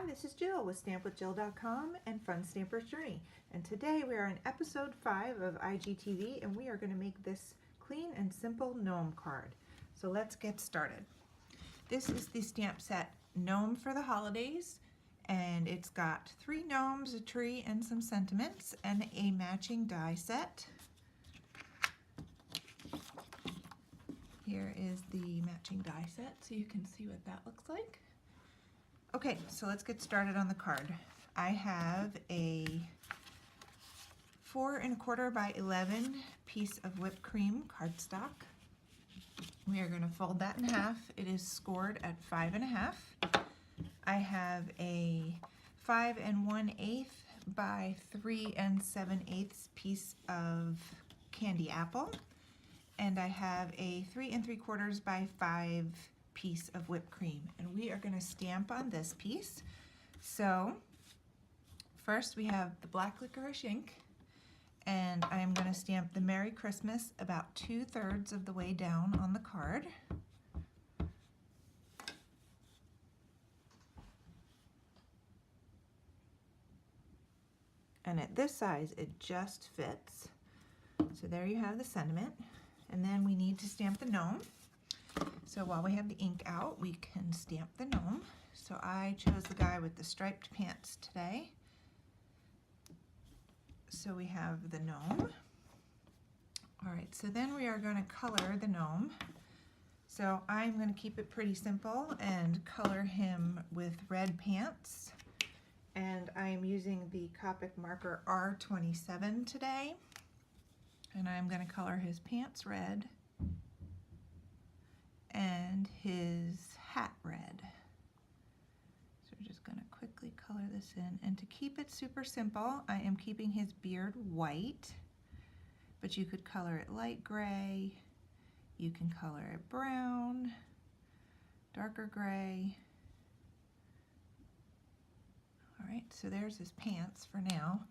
this is Jill with StampWithJill.com and Fun Stamper's Journey. And today we are in episode 5 of IGTV and we are going to make this clean and simple gnome card. So let's get started. This is the stamp set Gnome for the Holidays, and it's got 3 gnomes, a tree, and some sentiments, and a matching die set. Here is the matching die set so you can see what that looks like. Okay, so let's get started on the card. I have a 4 1/4 by 11 piece of whipped cream cardstock. We are going to fold that in half. It is scored at 5 1/2. I have a 5 1/8 by 3 7/8 piece of candy apple, and I have a 3 3/4 by 5 piece of whipped cream, and we are going to stamp on this piece. So first we have the black licorice ink, and I'm going to stamp the Merry Christmas about 2/3 of the way down on the card. And at this size it just fits. So there you have the sentiment, and then we need to stamp the gnome. So while we have the ink out, we can stamp the gnome. So I chose the guy with the striped pants today. So we have the gnome. All right, so then we are going to color the gnome. So I'm going to keep it pretty simple and color him with red pants. And I'm using the Copic marker R27 today. And I'm going to color his pants red and his hat red. So we're just going to quickly color this in. And to keep it super simple, I am keeping his beard white, but you could color it light gray, you can color it brown, darker gray. All right, so there's his pants for now.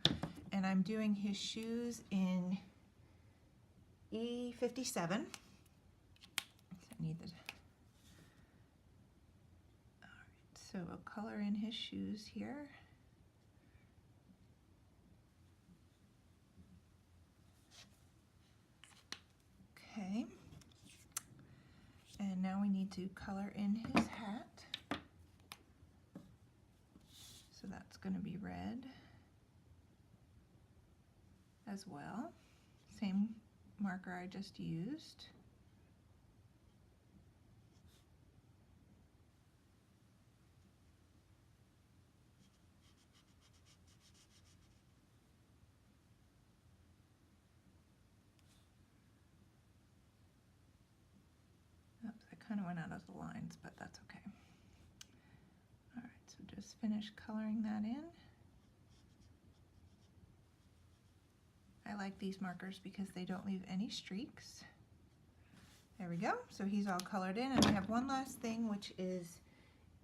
And I'm doing his shoes in E57. I need the, all right, so we'll color in his shoes here. Okay, and now we need to color in his hat. So that's going to be red as well. Same marker I just used. Oops, I kind of went out of the lines, but that's okay. All right, so just finish coloring that in. I like these markers because they don't leave any streaks. There we go. So he's all colored in, and I have one last thing, which is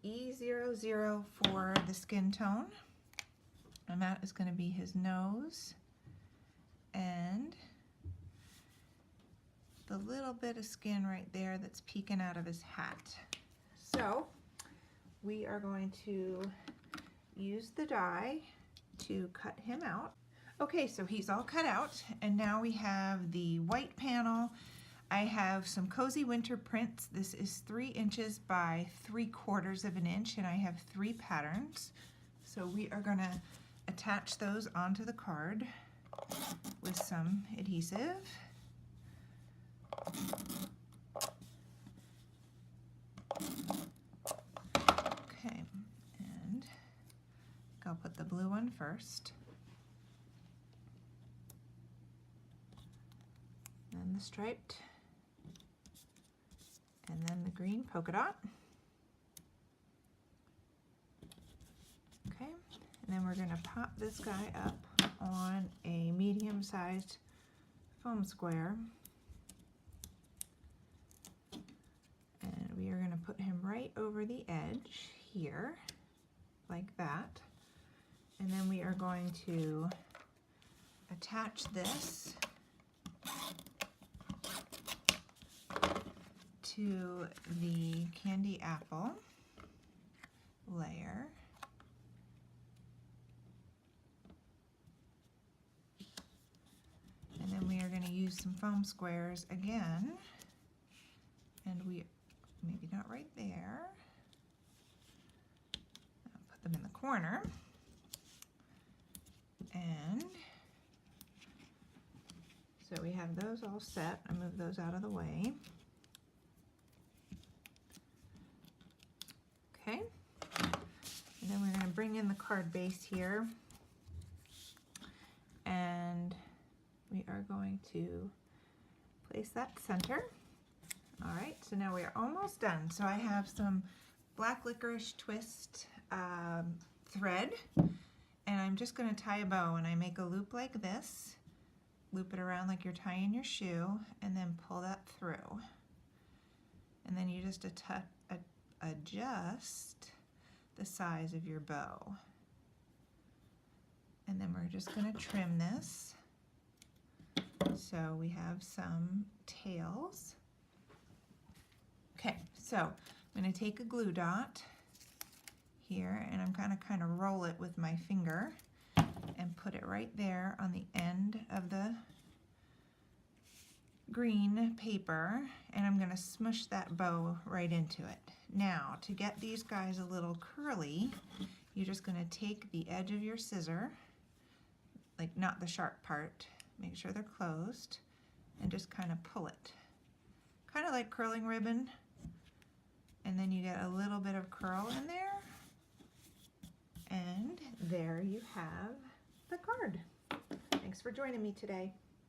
E00 for the skin tone, and that is going to be his nose and the little bit of skin right there that's peeking out of his hat. So we are going to use the die to cut him out. Okay, so he's all cut out, and now we have the white panel. I have some cozy winter prints. This is 3 inches by 3/4 of an inch, and I have 3 patterns. So we are gonna attach those onto the card with some adhesive. Okay, and I'll put the blue one first. Then the striped, and then the green polka dot. Okay, and then we're going to pop this guy up on a medium-sized foam square, and we are going to put him right over the edge here, like that, and then we are going to attach this to the candy apple layer some foam squares again, and we, maybe not right there, I'll put them in the corner, and so we have those all set. I move those out of the way. Okay, and then we're going to bring in the card base here, and we are going to place that center. All right, so now we are almost done. So I have some black licorice twist thread, and I'm just going to tie a bow, and I make a loop like this, loop it around like you're tying your shoe, and then pull that through. And then you just adjust the size of your bow. And then we're just going to trim this. So we have some tails. Okay, so I'm going to take a glue dot here, and I'm going to kind of roll it with my finger and put it right there on the end of the green paper, and I'm going to smush that bow right into it. Now, to get these guys a little curly, you're just going to take the edge of your scissor, like not the sharp part, make sure they're closed, and just kind of pull it. Kind of like curling ribbon, and then you get a little bit of curl in there, and there you have the card. Thanks for joining me today.